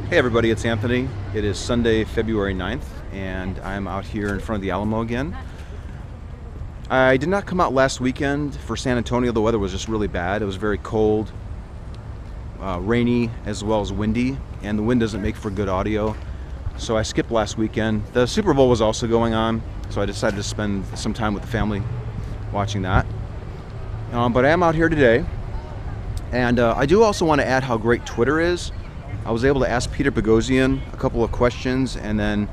Hey everybody, it's Anthony. It is Sunday, February 9th, and I'm out here in front of the Alamo again. I did not come out last weekend for San Antonio. The weather was just really bad. It was very cold, rainy, as well as windy, and the wind doesn't make for good audio. So I skipped last weekend. The Super Bowl was also going on, so I decided to spend some time with the family watching that. But I am out here today, and I do also want to add how great Twitter is. I was able to ask Peter Boghossian a couple of questions, and then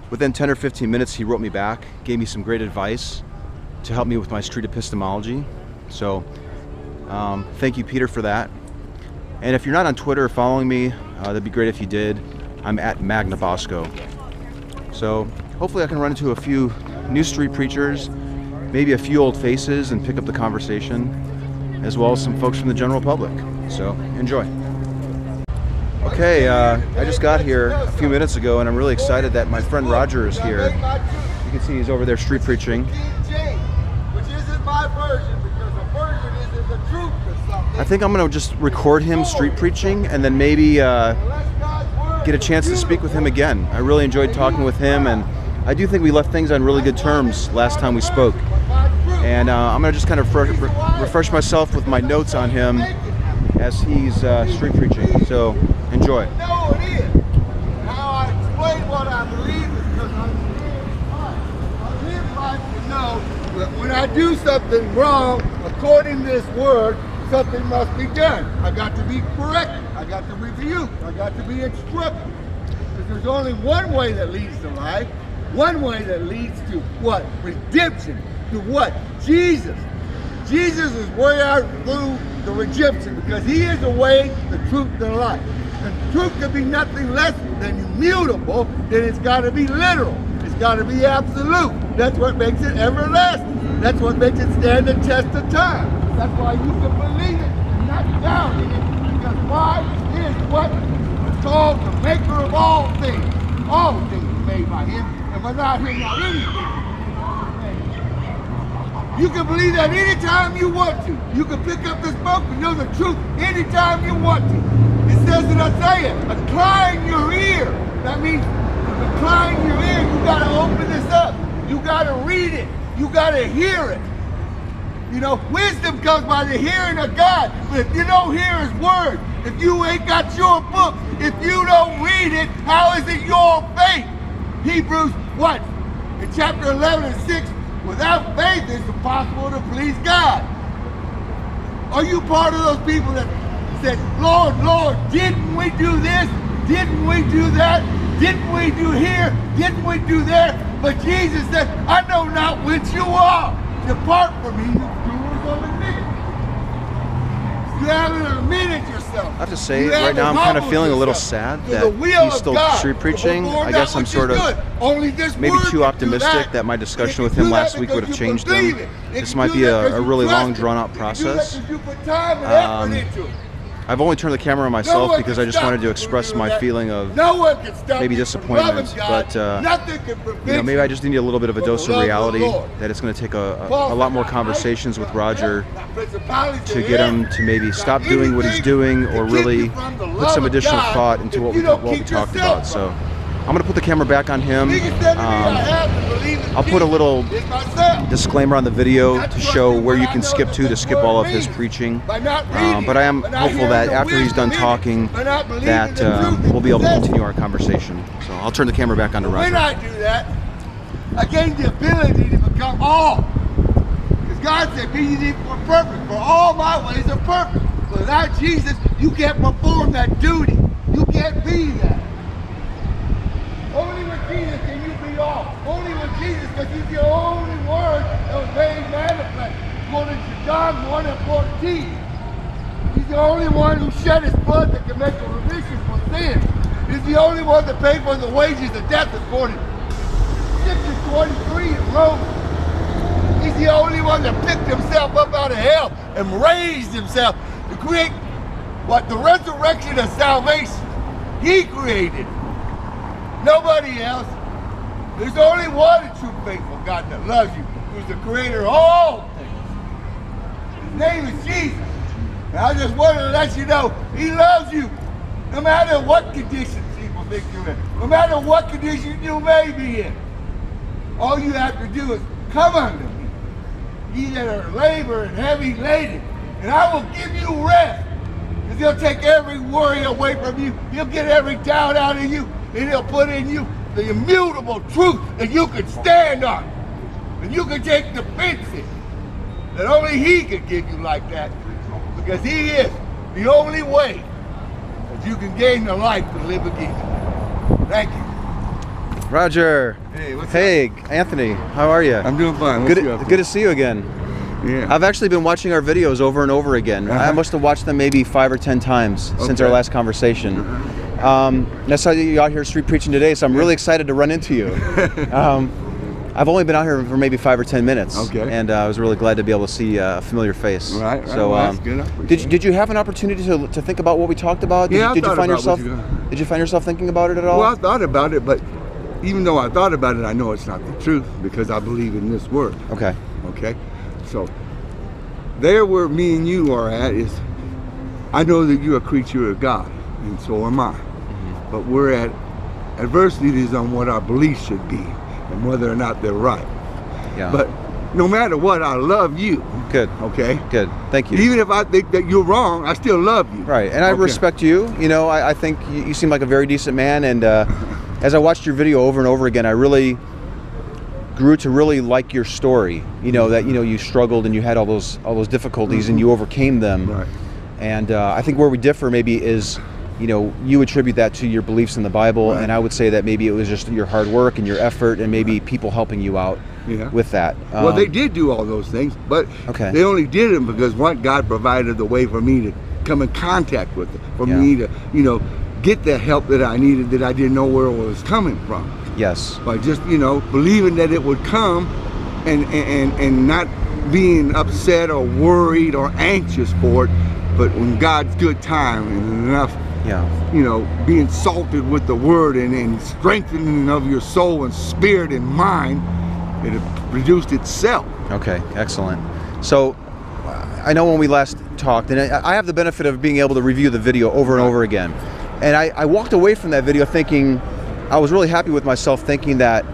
within 10 or 15 minutes he wrote me back, gave me some great advice to help me with my street epistemology. So thank you, Peter, for that. And if you're not on Twitter following me, that'd be great if you did. I'm at Magnabosco. So hopefully I can run into a few new street preachers, maybe a few old faces, and pick up the conversation, as well as some folks from the general public. So enjoy. Okay, I just got here a few minutes ago, and I'm really excited that my friend Roger is here. You can see he's over there street preaching. I think I'm going to just record him street preaching, and then maybe get a chance to speak with him again. I really enjoyed talking with him, and I do think we left things on really good terms last time we spoke. And I'm going to just kind of refresh myself with my notes on him as he's street preaching. So enjoy. No, it is. How I explain what I believe is because I live life to know that when I do something wrong, according to this word, something must be done. I got to be corrected. I got to rebuked. I got to be instructed. Because there's only one way that leads to life. One way that leads to what? Redemption. To what? Jesus. Jesus is way out through the redemption, because he is the way, the truth, and the life. And truth can be nothing less than immutable, then it's got to be literal. It's got to be absolute. That's what makes it everlasting. That's what makes it stand the test of time. That's why you can believe it and not doubt in it, because why? It is what is called the maker of all things. All things are made by him, and without him, not anything. You can believe that anytime you want to. You can pick up this book and know the truth anytime you want to. It says in Isaiah, incline your ear. That means to incline your ear, you got to open this up. You got to read it. You got to hear it. You know, wisdom comes by the hearing of God. But if you don't hear his word, if you ain't got your book, if you don't read it, how is it your faith? Hebrews, what? In chapter 11 and 6, without faith, it's impossible to please God. Are you part of those people that said, Lord, Lord, didn't we do this? Didn't we do that? Didn't we do here? Didn't we do there? But Jesus said, I know not which you are. Depart from me, you doers of iniquity. You haven't admitted yourself. I have to say, right now I'm kind of feeling a little sad that he's still street preaching. I guess I'm sort of maybe too optimistic that my discussion with him last week would have changed him. This might be a really long, drawn-out process. I've only turned the camera on myself because I just wanted to express my feeling of maybe disappointment, but you know, maybe I just need a little bit of a dose of reality, that it's going to take a lot more conversations with Roger to get him to maybe stop doing what he's doing, or really put some additional thought into what we talked about. So I'm going to put the camera back on him. I'll put a little disclaimer on the video to show where you can skip to all of his preaching. But I am hopeful that after he's done talking, that we'll be able to continue our conversation. So I'll turn the camera back on to Roger. When I do that, I gain the ability to become all. Because God said, be ye perfect, for all my ways are perfect. Without Jesus, you can't perform that duty. You can't be that. Only with Jesus can you be all. Only with Jesus, because he's the only word that was made manifest. According to John 1 and 14. He's the only one who shed his blood that can make a remission for sin. He's the only one that paid for the wages of death, according to 6 and 23 in Romans. He's the only one that picked himself up out of hell and raised himself to create what? The resurrection of salvation. He created. Nobody else. There's only one true faithful God that loves you, who's the creator of all things. His name is Jesus. And I just wanted to let you know, he loves you, no matter what conditions you crucifixion. No matter what condition you may be in, all you have to do is come unto me, ye that are labor and heavy laden, and I will give you rest. Because he'll take every worry away from you. He'll get every doubt out of you, and he'll put in you the immutable truth that you can stand on. And you can take defensive that only he can give you like that. Because he is the only way that you can gain the life to live again. Thank you. Roger. Hey, what's up? Anthony, how are you? I'm doing fine. Good to see you again. Yeah. I've actually been watching our videos over and over again. I must have watched them maybe 5 or 10 times since our last conversation. I saw you out here street preaching today, so I'm really excited to run into you. I've only been out here for maybe 5 or 10 minutes, and I was really glad to be able to see a familiar face. Right. So, well, that's good. did you have an opportunity to think about what we talked about? Did you find yourself thinking about it at all? Well, I thought about it, but even though I thought about it, I know it's not the truth because I believe in this word. Okay. Okay. So there where me and you are at is, I know that you're a creature of God, and so am I. But we're at adversities on what our beliefs should be and whether or not they're right. Yeah. But no matter what, I love you. Good. Okay. Good. Thank you. Even if I think that you're wrong, I still love you. Right. And I respect you. You know, I think you seem like a very decent man. And as I watched your video over and over again, I really grew to really like your story. You know, that, you struggled and you had all those difficulties and you overcame them. Right. And I think where we differ maybe is, you attribute that to your beliefs in the Bible, and I would say that maybe it was just your hard work and your effort and maybe people helping you out with that. Well, they did do all those things, but they only did them because God provided the way for me to come in contact with it, for me to, get the help that I needed that I didn't know where it was coming from. Yes. By just, believing that it would come and not being upset or worried or anxious for it, but when God's good time and enough, being salted with the word and strengthening of your soul and spirit and mind, it produced itself. Okay, excellent. So I know when we last talked, and I have the benefit of being able to review the video over and over again, and I walked away from that video thinking, I was really happy with myself thinking that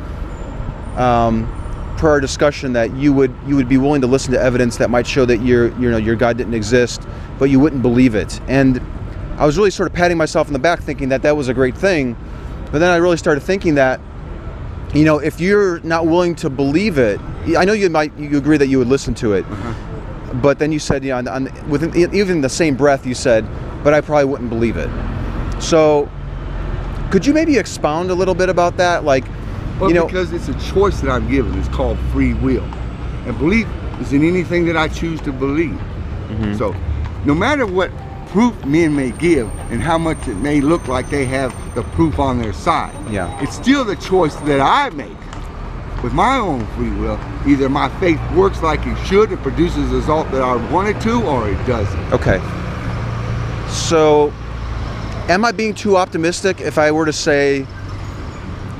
per our discussion that you would be willing to listen to evidence that might show that your God didn't exist, but you wouldn't believe it. And I was really sort of patting myself in the back thinking that was a great thing, but then I really started thinking that, if you're not willing to believe it, I know you agree that you would listen to it, but then you said, within even the same breath you said, but I probably wouldn't believe it. So could you maybe expound a little bit about that? Like, because it's a choice that I'm given. It's called free will, and belief is in anything that I choose to believe. So no matter what proof men may give and how much it may look like they have the proof on their side, it's still the choice that I make with my own free will. Either my faith works like it should and produces the result that I wanted to, or it doesn't. Okay. So am I being too optimistic if I were to say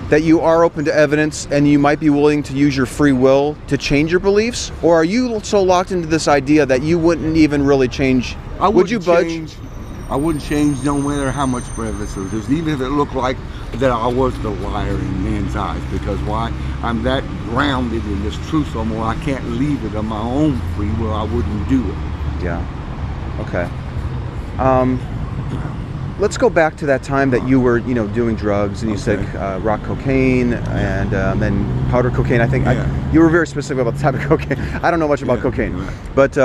that you are open to evidence and you might be willing to use your free will to change your beliefs? Or are you so locked into this idea that you wouldn't even really change? Would you budge? I wouldn't change no matter how much evidence there was, even if it looked like that I was the liar in men's eyes. Because why? I'm that grounded in this truth so more I can't leave it on my own free will. I wouldn't do it. Yeah. Okay. Let's go back to that time that you were, doing drugs, and you said rock cocaine and then powder cocaine. I think you were very specific about the type of cocaine. I don't know much about cocaine, but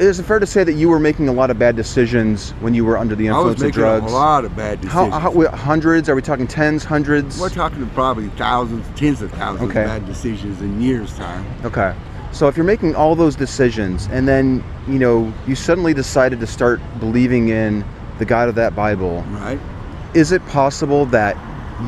is it fair to say that you were making a lot of bad decisions when you were under the influence of drugs? I was making a lot of bad decisions. How hundreds? Are we talking tens, hundreds? We're talking probably thousands, tens of thousands of bad decisions in years' time. Okay. So if you're making all those decisions and then, you suddenly decided to start believing in the God of that Bible, right? Is it possible that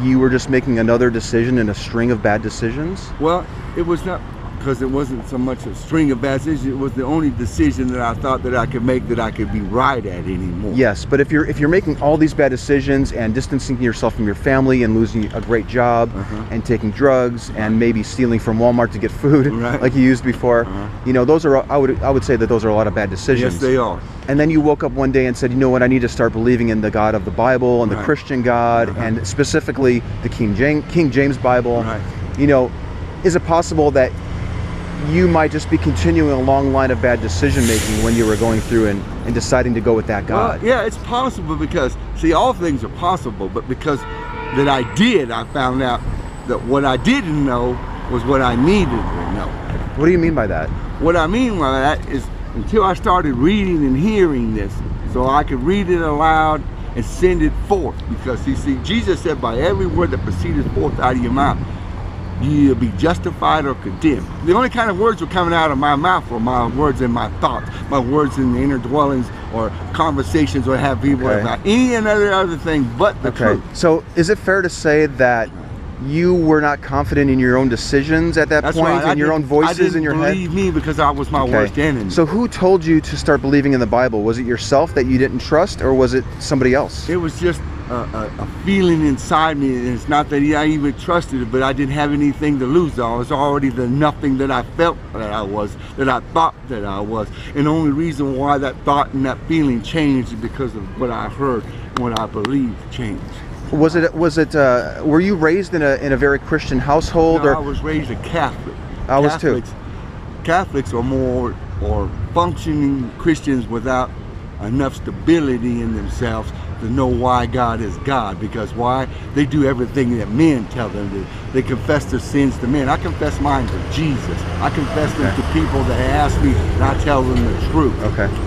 you were just making another decision in a string of bad decisions? Well, it was not. because it wasn't so much a string of bad decisions. It was the only decision that I thought that I could make that I could be right at anymore. Yes, but if you're making all these bad decisions and distancing yourself from your family and losing a great job and taking drugs and maybe stealing from Walmart to get food like you used before, you know, those are, I would say that those are a lot of bad decisions. Yes, they are. And then you woke up one day and said, you know what, I need to start believing in the God of the Bible and the Christian God and specifically the King James Bible. You know, is it possible that you might just be continuing a long line of bad decision making when you were going through and deciding to go with that God? Well, yeah, it's possible because, see, all things are possible, but because that I found out that what I didn't know was what I needed to know. What do you mean by that? What I mean by that is until I started reading and hearing this, so I could read it aloud and send it forth. Because you see, Jesus said, by every word that proceeded forth out of your mouth, you'll be justified or condemned. The only kind of words were coming out of my mouth were my words in my thoughts, my words in the inner dwellings or conversations or have people about any and other thing but the truth. So is it fair to say that you were not confident in your own decisions at that point, and your own voices in your head? I didn't believe me because I was my worst enemy. So who told you to start believing in the Bible? Was it yourself that you didn't trust, or was it somebody else? It was just a feeling inside me, and it's not that I even trusted it, but I didn't have anything to lose. I was already the nothing that I felt that I was, that I thought that I was. And the only reason why that thought and that feeling changed is because of what I heard and what I believed changed. Was it? Were you raised in a very Christian household? No, or I was raised a Catholic. I was too. Catholics are more or functioning Christians without enough stability in themselves to know why God is God. Because why? They do everything that men tell them to. They confess their sins to men. I confess mine to Jesus. I confess them to people that ask me, and I tell them the truth.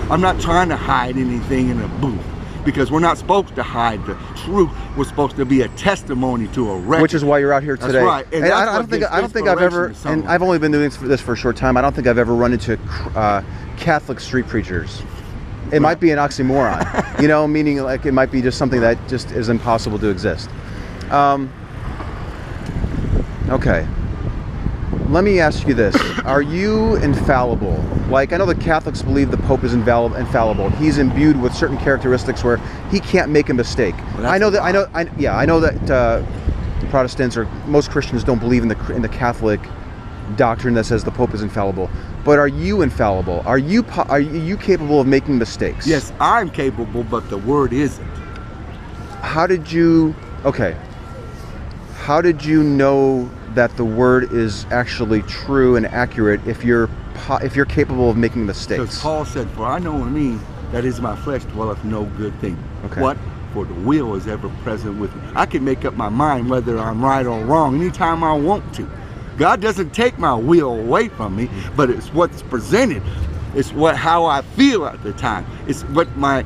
I'm not trying to hide anything in a booth. Because we're not supposed to hide the truth. We're supposed to be a testimony to a record. Which is why you're out here today. That's right. And I don't think I've ever, and I've only been doing this for a short time. I don't think I've ever run into Catholic street preachers. It might be an oxymoron, you know, meaning like it might be just something that just is impossible to exist. Okay. Let me ask you this. Are you infallible? Like, I know the Catholics believe the Pope is infallible. He's imbued with certain characteristics where he can't make a mistake. Well, I know that Protestants or most Christians don't believe in the Catholic doctrine that says the Pope is infallible. But are you infallible? Are you capable of making mistakes? Yes, I'm capable, but the Word isn't. How did you know that the Word is actually true and accurate if you're capable of making mistakes? Because Paul said, for I know in me, that is my flesh dwelleth no good thing. What? For the will is ever present with me. I can make up my mind whether I'm right or wrong anytime I want to. God doesn't take my will away from me, but it's what's presented. It's how I feel at the time. It's what my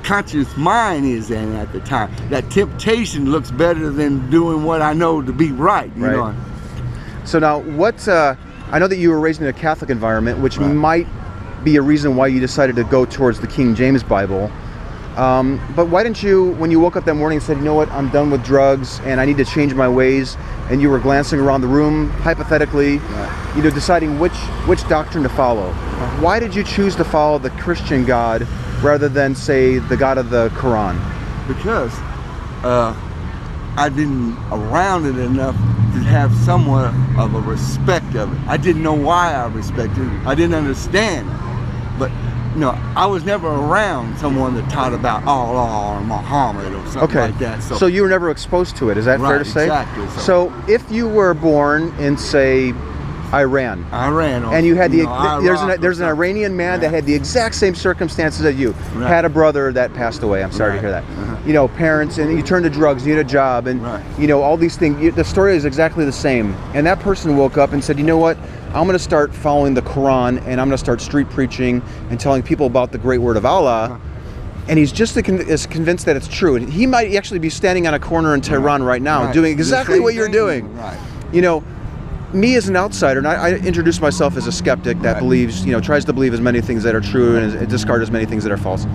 conscious mind is in at the time. That temptation looks better than doing what I know to be right. You know? So now, I know that you were raised in a Catholic environment, which might be a reason why you decided to go towards the King James Bible. But why didn't you, when you woke up that morning and said, you know what, I'm done with drugs and I need to change my ways, and you were glancing around the room, hypothetically, you know, deciding which doctrine to follow. Why did you choose to follow the Christian God rather than, say, the God of the Koran? Because I've been around it enough to have somewhat of a respect of it. I didn't know why I respected it. I didn't understand. But no, I was never around someone that taught about Allah or Muhammad or something like that. So you were never exposed to it, is that fair to say? Exactly. So if you were born in, say, Iran, and you had there's an Iranian man that had the exact same circumstances as you, had a brother that passed away. I'm sorry to hear that. You know, parents, and you turned to drugs, you had a job, and you know, all these things. The story is exactly the same. And that person woke up and said, you know what? I'm going to start following the Quran, and I'm going to start street preaching and telling people about the great word of Allah. And he's just as convinced that it's true. And he might actually be standing on a corner in Tehran right now doing exactly what you're doing. You know, me as an outsider, and I introduce myself as a skeptic that believes, you know, tries to believe as many things that are true and discard as many things that are false.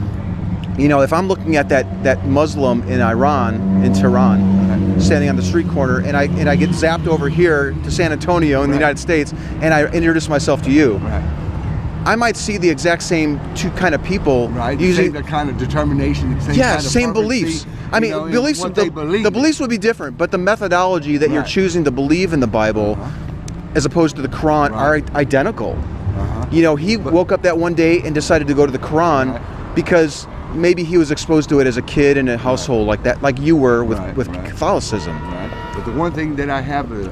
You know, if I'm looking at that Muslim in Iran, in Tehran, standing on the street corner, and I get zapped over here to San Antonio in the United States, and I introduce myself to you, I might see the exact same two kind of people using the kind of determination, same beliefs. I mean, beliefs. The beliefs would be different, but the methodology that you're choosing to believe in the Bible, as opposed to the Quran, are identical. You know, he woke up that one day and decided to go to the Quran because maybe he was exposed to it as a kid in a household like that, like you were with Catholicism. But the one thing that I have a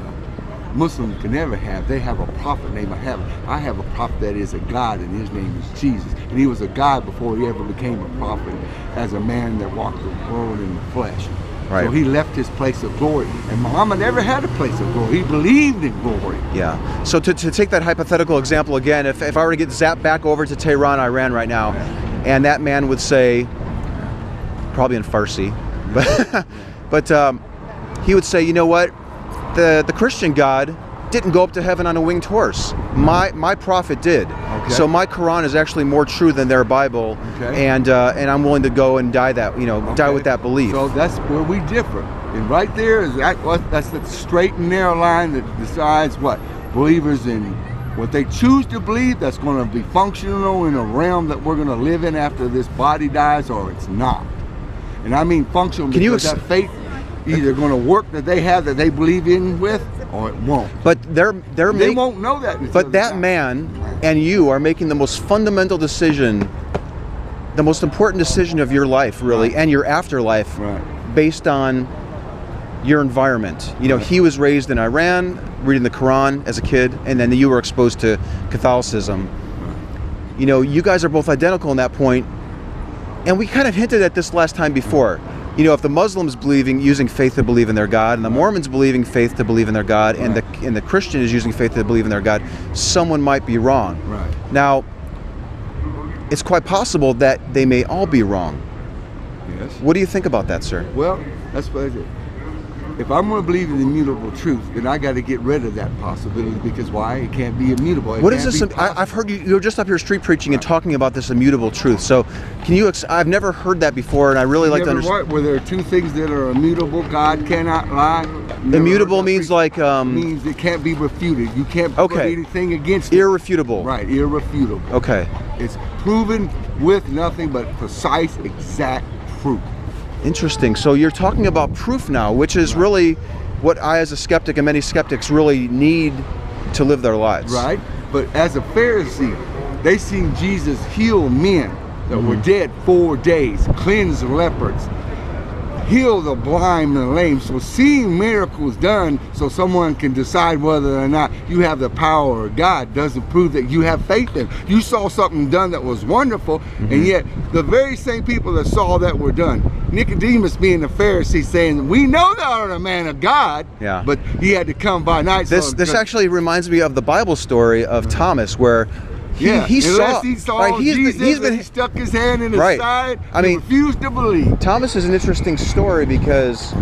Muslim can never have, they have a prophet named Muhammad. I have a prophet that is a God, and his name is Jesus. And he was a God before he ever became a prophet, as a man that walked the world in the flesh. So he left his place of glory. And Muhammad never had a place of glory. He believed in glory. Yeah. So to take that hypothetical example again, if I were to get zapped back over to Tehran, Iran right now, and that man would say, probably in Farsi, but he would say, you know what, the Christian God didn't go up to heaven on a winged horse. My prophet did. So my Quran is actually more true than their Bible, and I'm willing to go and die die with that belief. So that's where we differ. And right there is that's the straight and narrow line that decides what believers in. What they choose to believe, that's going to be functional in a realm that we're going to live in after this body dies, or it's not. And I mean functional because that faith either going to work that they have that they believe in with, or it won't. But they won't know that. But that man and you are making the most fundamental decision, the most important decision of your life, really, and your afterlife, based on your environment. You know, he was raised in Iran, reading the Quran as a kid, and then you were exposed to Catholicism. You know, you guys are both identical in that point, and we kind of hinted at this last time before. You know, if the Muslims using faith to believe in their God, and the Mormons believing faith to believe in their God, and the Christian is using faith to believe in their God, someone might be wrong. Now, it's quite possible that they may all be wrong. Yes. What do you think about that, sir? Well, that's what I did. If I'm going to believe in the immutable truth, then I got to get rid of that possibility, because why? It can't be immutable. What is this? I've heard you're just up here street preaching and talking about this immutable truth. So, can you? I've never heard that before, and I really like to understand. Where there are two things that are immutable. God cannot lie. Immutable means like means it can't be refuted. You can't put anything against it. Irrefutable. Right, irrefutable. Okay. It's proven with nothing but precise, exact proof. Interesting. So you're talking about proof now, which is really what I, as a skeptic, and many skeptics really need to live their lives. Right. But as a Pharisee, they seen Jesus heal men that were dead 4 days, cleanse leopards, heal the blind and the lame. So seeing miracles done so someone can decide whether or not you have the power of God doesn't prove that you have faith in. You saw something done that was wonderful, and yet the very same people that saw that were done, Nicodemus being the Pharisee, saying, we know thou art a man of God, but he had to come by night. This actually reminds me of the Bible story of Thomas, where he saw Jesus, he stuck his hand in his side. He refused to believe. Thomas is an interesting story because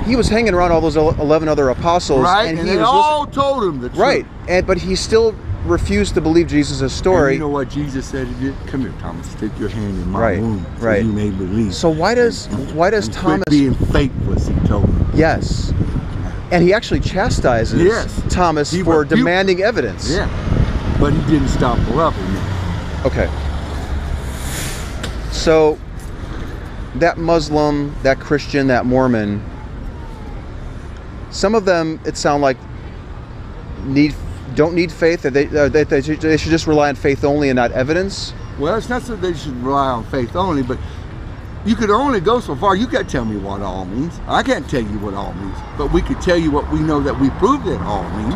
he was hanging around all those 11 other apostles, and they all told him the truth. But he still refused to believe Jesus' story. And you know what Jesus said he did? Come here, Thomas. Stick your hand in my wound, so you may believe. So why does Thomas being faithless? He told him. Yes, and he actually chastises Thomas for demanding evidence. But he didn't stop loving him. Okay. So that Muslim, that Christian, that Mormon, some of them, it sounds like, don't need faith, that they should just rely on faith only and not evidence. Well, it's not that they should rely on faith only, but you could only go so far. You can't tell me what all means. I can't tell you what all means, but we could tell you what we know that we prove that all means.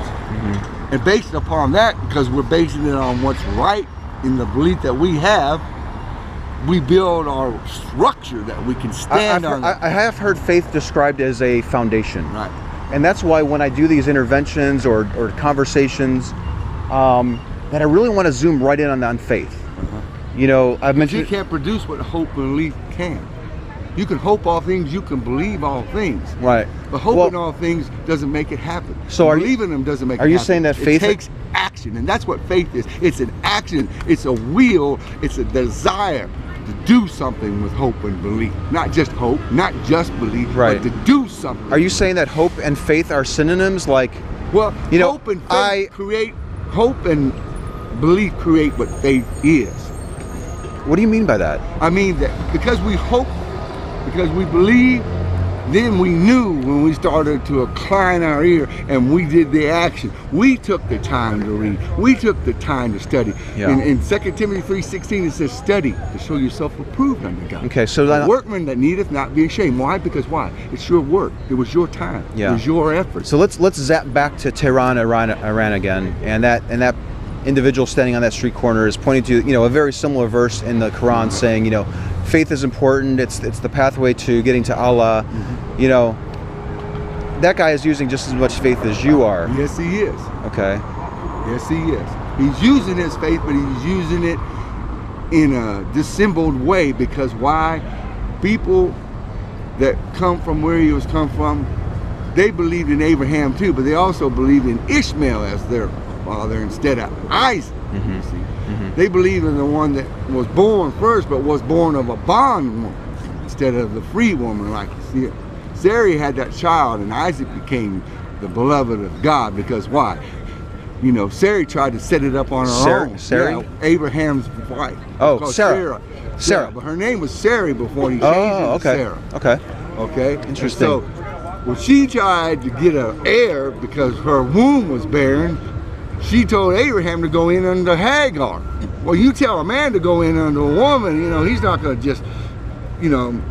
And based upon that, because we're basing it on what's right in the belief that we have, we build our structure that we can stand on. I have heard faith described as a foundation. And that's why when I do these interventions or conversations, that I really want to zoom right in on faith. You know, I've mentioned you can't produce what hope and belief can. You can hope all things, you can believe all things. But hoping all things doesn't make it happen. So believing them doesn't make it happen. Are you saying that faith takes action, and that's what faith is. It's an action, it's a will, it's a desire to do something with hope and belief. Not just hope, not just belief, Right. but to do something. Are you saying that hope and faith are synonyms? Like, Well, you know, hope and faith hope and belief create what faith is. what do you mean by that? I mean that because we hope, because we believe, then we knew when we started to incline our ear and we did the action. We took the time to read. We took the time to study. Yeah. In 2 Timothy 3:16 it says, study to show yourself approved unto God. Okay, so A then, workman that needeth not be ashamed. Why? Because why? It's your work. It was your time. Yeah. It was your effort. so let's zap back to Tehran, Iran again, and that individual standing on that street corner is pointing to, you know, a very similar verse in the Quran saying, you know, faith is important. It's the pathway to getting to Allah. You know, that guy is using just as much faith as you are. Yes, he is. Okay. Yes, he is. He's using his faith, but he's using it in a dissembled way because why? People that come from where he was come from, they believed in Abraham too, but they also believed in Ishmael as their father instead of Isaac. You see. They believe in the one that was born first, but was born of a bondwoman instead of the free woman like you see. Sarah had that child, and Isaac became the beloved of God because why? You know, Sarah tried to set it up on her own. Sarah? Yeah, Abraham's wife. Oh, Called Sarah. Sarah. But her name was Sarah before he changed it to okay. Sarah. Okay. Okay? Interesting. And so, when she tried to get an heir because her womb was barren, she told Abraham to go in under Hagar. Well, you tell a man to go in under a woman, you know, he's not going to just, you know,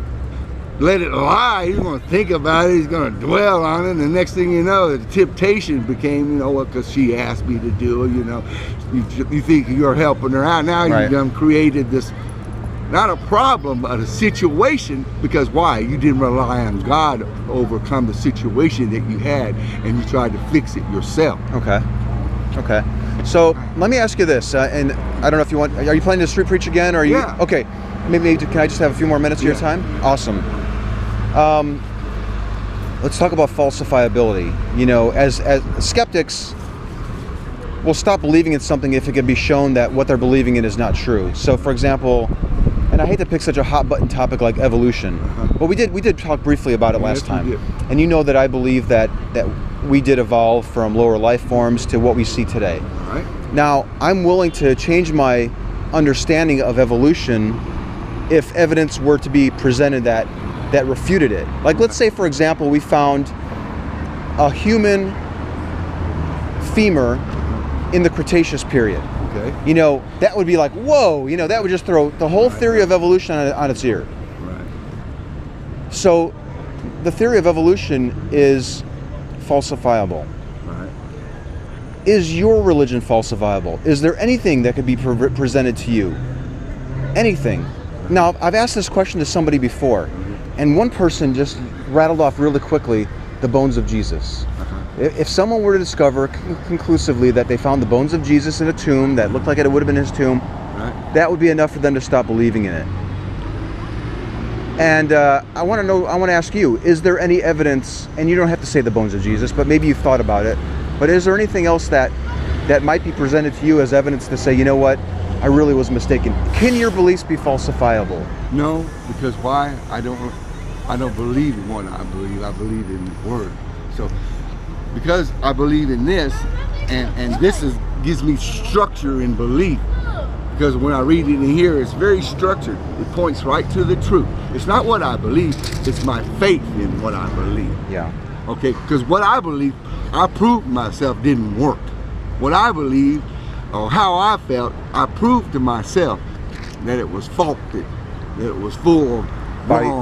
let it lie. He's going to think about it. He's going to dwell on it. And the next thing you know, the temptation became, you know, what, because she asked me to do it, you know. You think you're helping her out. Now Right. you've done created this, not a problem, but a situation. Because why? You didn't rely on God to overcome the situation that you had, and you tried to fix it yourself. Okay. Okay. So let me ask you this, and I don't know if you want. Are you planning to street preach again? Or are you? Yeah. Okay. Maybe can I just have a few more minutes of your time? Awesome. Let's talk about falsifiability. You know, as skeptics will stop believing in something if it can be shown that what they're believing in is not true. So, for example, and I hate to pick such a hot button topic like evolution, but we did talk briefly about it last Yes, we time. did. And you know that I believe that we did evolve from lower life forms to what we see today. All right? Now, I'm willing to change my understanding of evolution if evidence were to be presented that refuted it. Like, let's say, for example, we found a human femur in the Cretaceous period. Okay. You know, that would be like, whoa, you know, that would just throw the whole theory of evolution on its ear. Right. So, the theory of evolution is falsifiable. Right. Is your religion falsifiable? Is there anything that could be presented to you? Anything? Now, I've asked this question to somebody before, and one person just rattled off really quickly the bones of Jesus. If someone were to discover conclusively that they found the bones of Jesus in a tomb that looked like it would have been his tomb, that would be enough for them to stop believing in it. And I want to ask you, is there any evidence, and you don't have to say the bones of Jesus, but maybe you've thought about it, but is there anything else that might be presented to you as evidence to say, you know what, I really was mistaken? Can your beliefs be falsifiable? No, because why? I don't believe in what I believe. I believe in the Word. So, because I believe in this, and this gives me structure in belief. Because when I read it in here, it's very structured. It points right to the truth. It's not what I believe, it's my faith in what I believe. Yeah. Okay, because what I believe, I proved myself didn't work. What I believe, or how I felt, I proved to myself that it was faulted, that it was full of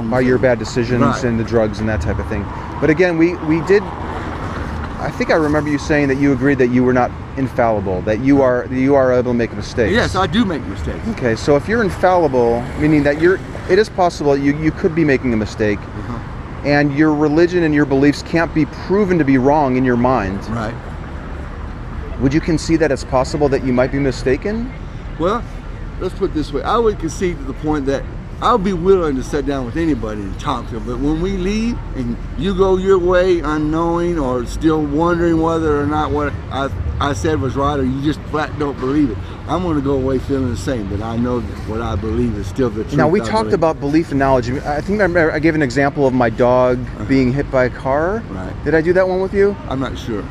by your bad decisions Right. and the drugs and that type of thing. But again, we did. I think I remember you saying that you agreed that you were not infallible, that you are able to make mistakes. Yes, I do make mistakes. Okay, so if you're infallible, meaning that it is possible you could be making a mistake, and your religion and your beliefs can't be proven to be wrong in your mind. Right. Would you concede that it's possible that you might be mistaken? Well, let's put it this way. I would concede to the point that I'll be willing to sit down with anybody and talk to them. But when we leave and you go your way unknowing or still wondering whether or not what I said was right, or you just flat don't believe it, I'm going to go away feeling the same. But I know that what I believe is still the truth. Now, we talked about belief and knowledge. I think I gave an example of my dog being hit by a car. Right. Did I do that one with you? I'm not sure.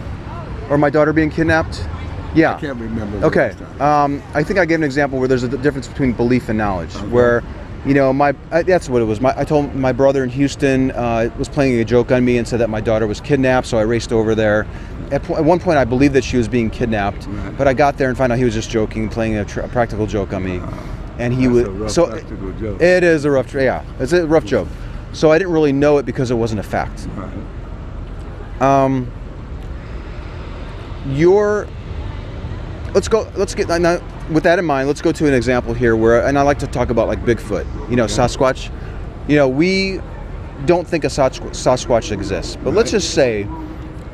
Or my daughter being kidnapped? Yeah. I can't remember. Okay. I think I gave an example where there's a difference between belief and knowledge. Okay. Where, you know, that's what it was. I told my brother in Houston was playing a joke on me and said that my daughter was kidnapped, so I raced over there. At one point, I believed that she was being kidnapped, but I got there and found out he was just joking, playing a practical joke on me. And he was a rough practical joke. It is a rough, yeah, it's a rough joke. So I didn't really know it because it wasn't a fact. Right. Let's get now, with that in mind, let's go to an example here where, and I like to talk about like Bigfoot, you know, Sasquatch. You know, we don't think a Sasquatch exists, but let's just say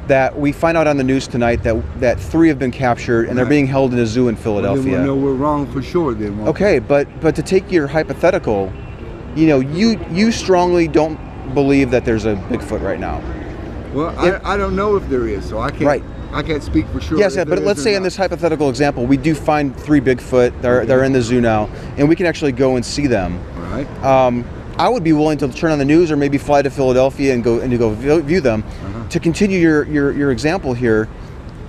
that we find out on the news tonight that 3 have been captured and they're being held in a zoo in Philadelphia. Well, then we know we're wrong for sure then. Okay, but to take your hypothetical, you know, you strongly don't believe that there's a Bigfoot right now. Well, I don't know if there is, so I can't. Right. I can't speak for sure. Yes, yeah, but let's say in this hypothetical example, we do find 3 Bigfoot. They're in the zoo now, and we can actually go and see them. Right. I would be willing to turn on the news or maybe fly to Philadelphia and go view them. To continue your example here,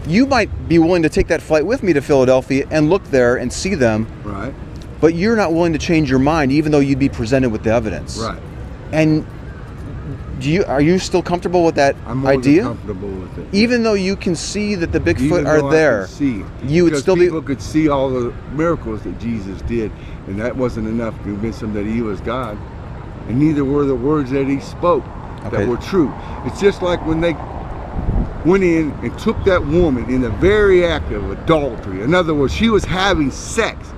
you might be willing to take that flight with me to Philadelphia and look there and see them. Right. But you're not willing to change your mind, even though you'd be presented with the evidence. Right. And are you still comfortable with that I'm more idea? than comfortable with it. Even though you can see that the Bigfoot Even are though there, I can see, you would because still people could see all the miracles that Jesus did, and that wasn't enough to convince them that he was God. And neither were the words that he spoke that were true. It's just like when they went in and took that woman in the very act of adultery. In other words, she was having sex.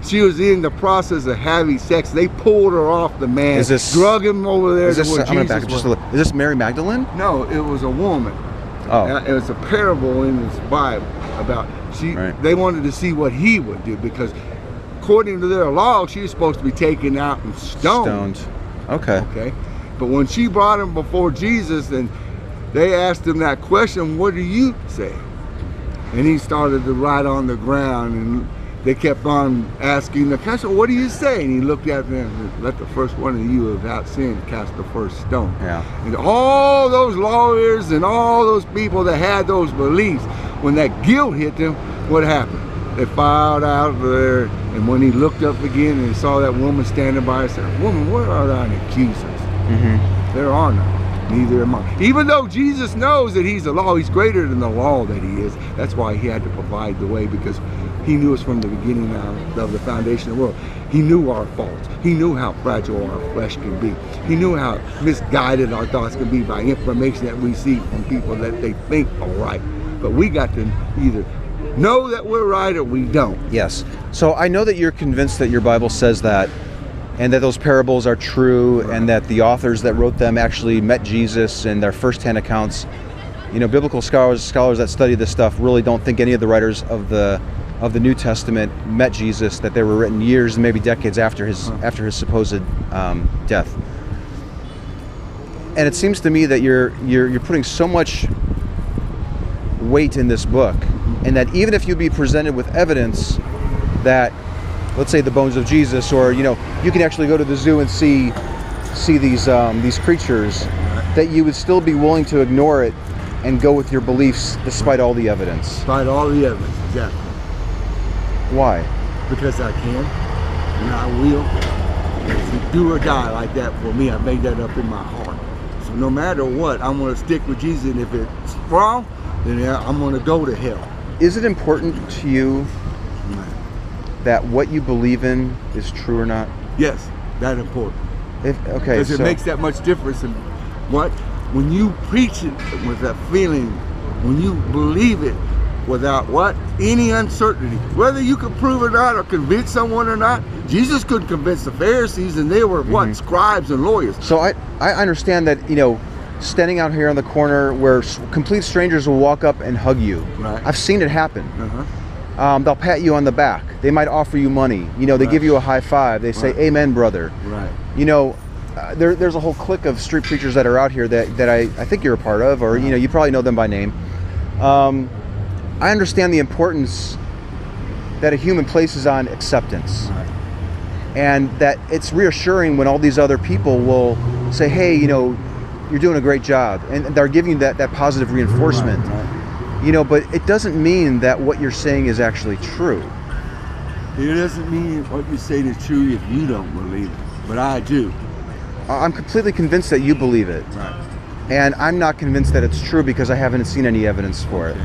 She was in the process of having sex. They pulled her off the man, drug him over there to where I'm gonna back up just a little. Is this Mary Magdalene? No, it was a woman. Oh. It was a parable in this Bible about they wanted to see what he would do, because according to their law, she was supposed to be taken out and stoned. Okay. Okay. But when she brought him before Jesus and they asked him that question, what do you say? And he started to write on the ground, and they kept on asking the question, what do you say? And he looked at them and let the first one of you without sin cast the first stone. Yeah. And all those lawyers and all those people that had those beliefs, when that guilt hit them, what happened? They filed out of there, and when he looked up again and he saw that woman standing by, he said, woman, where are thine accusers? There are none, neither am I. Even though Jesus knows that he's the law, he's greater than the law that he is. That's why he had to provide the way, because he knew us from the beginning of the foundation of the world. He knew our faults. He knew how fragile our flesh can be. He knew how misguided our thoughts can be by information that we see from people that they think are right. But we got to either know that we're right or we don't. Yes. So I know that you're convinced that your Bible says that, and that those parables are true, and that the authors that wrote them actually met Jesus and their first-hand accounts. You know, biblical scholars that study this stuff really don't think any of the writers of the New Testament met Jesus, that they were written years and maybe decades after his supposed death. And it seems to me that you're putting so much weight in this book, and that even if you be presented with evidence that, let's say, the bones of Jesus, or you know, you can actually go to the zoo and see these creatures, that you would still be willing to ignore it and go with your beliefs despite all the evidence. Despite all the evidence, exactly. Why? Because I can, and I will. If you do or die like that for me, I made that up in my heart. So no matter what, I'm going to stick with Jesus, and if it's wrong, then I'm going to go to hell. Is it important to you that what you believe in is true or not? Yes, that's important. Okay, because it makes that much difference in what, when you preach it with that feeling, when you believe it without what? Any uncertainty. Whether you can prove it or not, or convince someone or not. Jesus couldn't convince the Pharisees, and they were what? Scribes and lawyers. So I understand that, you know, standing out here on the corner where complete strangers will walk up and hug you. Right. I've seen it happen. They'll pat you on the back. They might offer you money. You know, they give you a high five. They say, "Amen, brother." Right. You know, there's a whole clique of street preachers that are out here that I think you're a part of, or you know, you probably know them by name. I understand the importance that a human places on acceptance, and that it's reassuring when all these other people will say, "Hey, you know, you're doing a great job," and they're giving you that positive reinforcement. You know, but it doesn't mean that what you're saying is actually true. It doesn't mean what you say is true if you don't believe it, but I do. I'm completely convinced that you believe it. Right. And I'm not convinced that it's true because I haven't seen any evidence for it.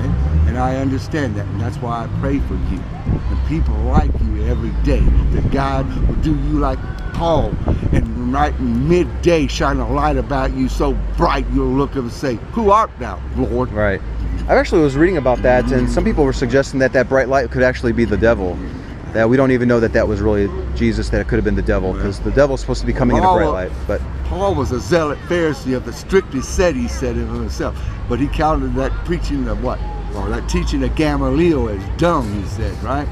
And I understand that, and that's why I pray for you and people like you every day, that God will do you like Paul, and right in midday shine a light about you so bright you'll look up and say, "Who art thou, Lord?" Right. I actually was reading about that, and some people were suggesting that bright light could actually be the devil. That we don't even know that was really Jesus, that it could have been the devil, because the devil's supposed to be coming in a bright light. But Paul was a zealot Pharisee of the strictest set, he said it himself. But he counted that preaching of what? Or that teaching of Gamaliel as dumb, he said, right?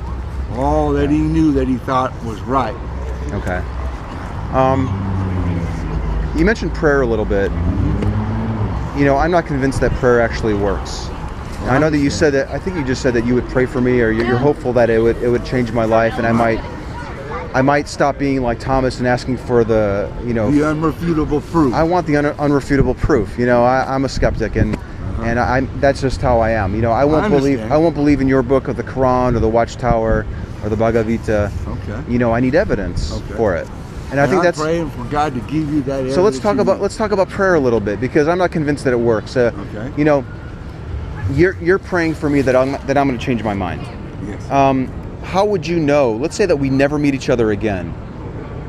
All that he knew that he thought was right. Okay. You mentioned prayer a little bit. You know, I'm not convinced that prayer actually works. Now, I know that you said that, I think you just said that you would pray for me, or you're hopeful that it would change my life, and I might stop being like Thomas and asking for the, you know, the unrefutable proof. I want the unrefutable proof. You know, I'm a skeptic, and that's just how I am. You know, I won't believe in your book of the Koran or the Watchtower or the Bhagavad Gita. Okay. You know, I need evidence for it. And I think that's praying for God to give you that evidence. So let's talk about prayer a little bit, because I'm not convinced that it works. Okay. You know, you're praying for me that I'm going to change my mind. Yes. How would you know? Let's say that we never meet each other again,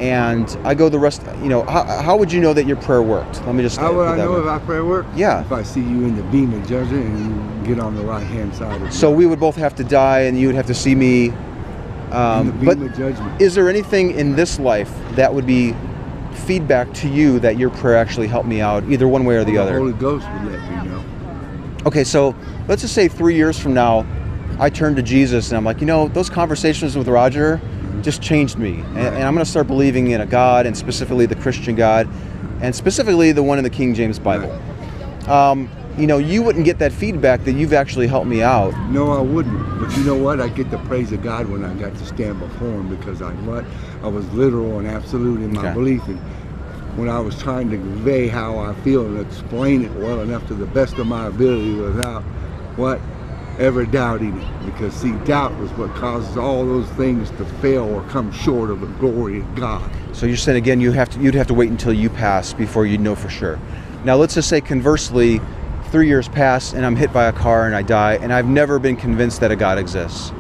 and I go the rest. You know, how would you know that your prayer worked? Let me just. How would I know if our prayer worked? Yeah. If I see you in the beam of judgment and you get on the right hand side of So we would both have to die, and you would have to see me. in the beam of judgment. Is there anything in this life that would be feedback to you that your prayer actually helped me out, either one way or the other? The Holy Ghost would let me know. Okay, so let's just say 3 years from now, I turn to Jesus and I'm like, you know, those conversations with Roger just changed me. And I'm going to start believing in a God, and specifically the Christian God, and specifically the one in the King James Bible. You know, you wouldn't get that feedback that you've actually helped me out. No, I wouldn't. But you know what? I get the praise of God when I got to stand before Him, because I was literal and absolute in my belief. And when I was trying to convey how I feel and explain it well enough to the best of my ability without ever doubting it. Because see, doubt was what causes all those things to fail or come short of the glory of God. So you're saying, again, you'd have to wait until you pass before you'd know for sure. Now let's just say conversely, 3 years pass and I'm hit by a car and I die, and I've never been convinced that a God exists.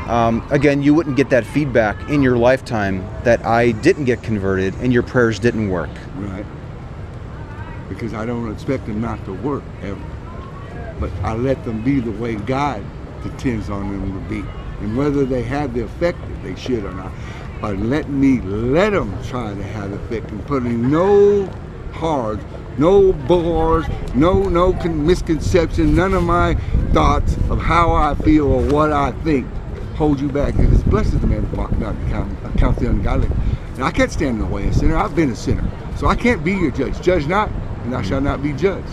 Again, you wouldn't get that feedback in your lifetime that I didn't get converted and your prayers didn't work. Right. Because I don't expect them not to work ever. But I let them be the way God intends on them to be. And whether they have the effect that they should or not, but let them try to have the effect, and putting no hard, no bars, no misconception, none of my thoughts of how I feel or what I think hold you back. It's blessed is the man who walks not account the ungodly. And I can't stand in the way of a sinner. I've been a sinner. So I can't be your judge. Judge not, and thou shalt not be judged.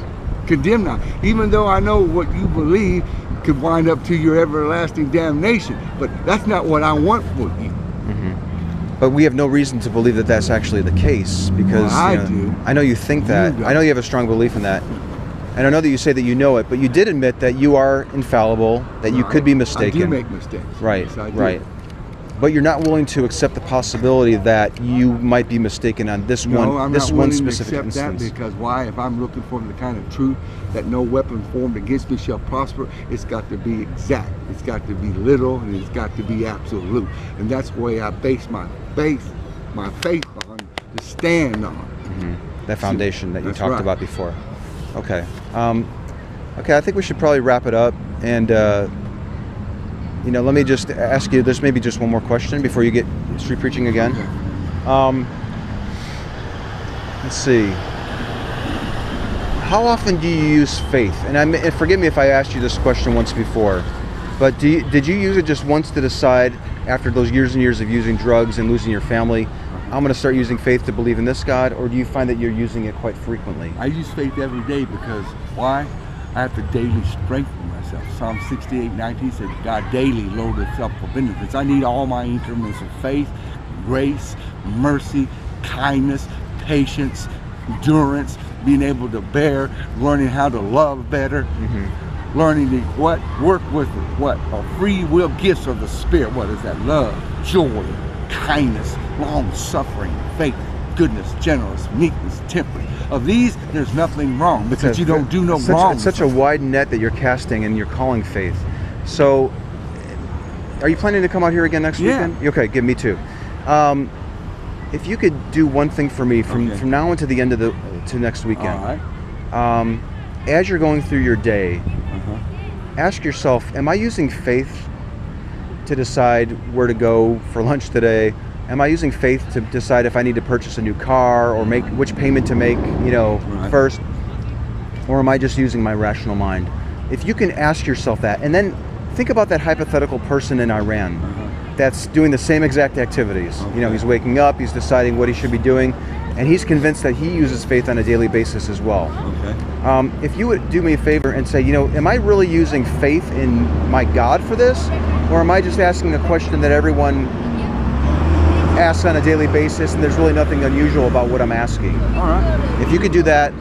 Condemn not. Even though I know what you believe could wind up to your everlasting damnation. But that's not what I want for you. But we have no reason to believe that that's actually the case, because do. I know you think that. I know you have a strong belief in that. And I know that you say that you know it, but you did admit that you are infallible, that you could be mistaken. I do make mistakes. Right, yes, I do. Right. But you're not willing to accept the possibility that you might be mistaken on this one specific instance. That, because why? If I'm looking for the kind of truth that no weapon formed against me shall prosper, it's got to be exact. It's got to be literal, and it's got to be absolute. And that's the way I base my faith on, to stand on. That foundation that you talked about before. Okay. Okay, I think we should probably wrap it up. And you know, let me just ask you, there's maybe just one more question before you get street preaching again. Let's see. How often do you use faith? And forgive me if I asked you this question once before. But did you use it just once to decide, after those years and years of using drugs and losing your family, I'm going to start using faith to believe in this God, or do you find that you're using it quite frequently? I use faith every day because, why? I have to daily strengthen myself. Psalm 68:19 says, God daily loadeth up for benefits. I need all my increments of faith, grace, mercy, kindness, patience, endurance, being able to bear, learning how to love better, learning to work with what? Free will gifts of the Spirit. What is that? Love, joy, kindness, long suffering, faith, goodness, gentleness, meekness, temperance. Of these, there's nothing wrong, because you don't do no wrong. It's such a wide net that you're casting, and you're calling faith. So, are you planning to come out here again next weekend? Okay, give me too. If you could do one thing for me from now until the end of to next weekend. All right. As you're going through your day, ask yourself, am I using faith to decide where to go for lunch today? Am I using faith to decide if I need to purchase a new car, or make which payment to make, first? Or am I just using my rational mind? If you can ask yourself that, and then think about that hypothetical person in Iran that's doing the same exact activities. He's waking up, he's deciding what he should be doing, and he's convinced that he uses faith on a daily basis as well. If you would do me a favor and say, am I really using faith in my God for this? Or am I just asking a question that everyone asks on a daily basis, and there's really nothing unusual about what I'm asking? All right. If you could do that,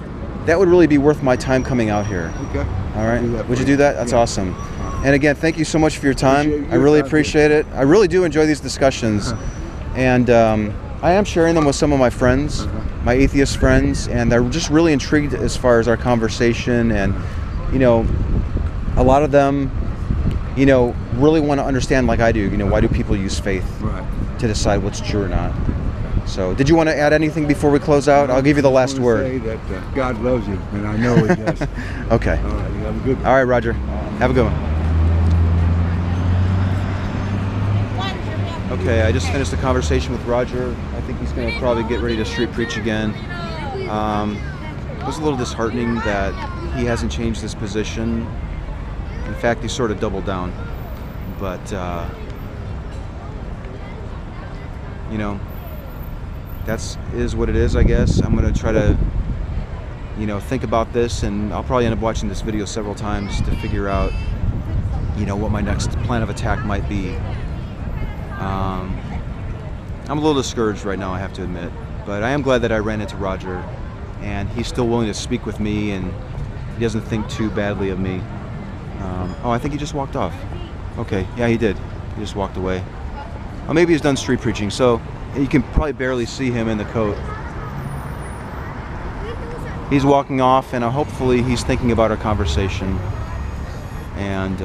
that would really be worth my time coming out here. Okay. All right. Would you do that? That's awesome. And again, thank you so much for your time. I really appreciate it. I really do enjoy these discussions. And I am sharing them with some of my friends, my atheist friends, and they're just really intrigued as far as our conversation. And, a lot of them, really want to understand, like I do, why do people use faith to decide what's true or not. So, did you want to add anything before we close out? I'll give you the last word. Say that God loves you, and I know He does. Okay. All right, you have a good one. All right, Roger. Have a good one. Okay, I just finished the conversation with Roger. I think he's going to probably get ready to street preach again. It was a little disheartening that he hasn't changed his position. In fact, he sort of doubled down. But, that's what it is, I guess. I'm going to try to, think about this, and I'll probably end up watching this video several times to figure out, what my next plan of attack might be. I'm a little discouraged right now, I have to admit, but I am glad that I ran into Roger, and he's still willing to speak with me, and he doesn't think too badly of me. I think he just walked off. Okay, yeah, he did. He just walked away. Well, maybe he's done street preaching, so you can probably barely see him in the coat. He's walking off, and hopefully he's thinking about our conversation, and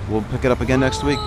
we'll pick it up again next week.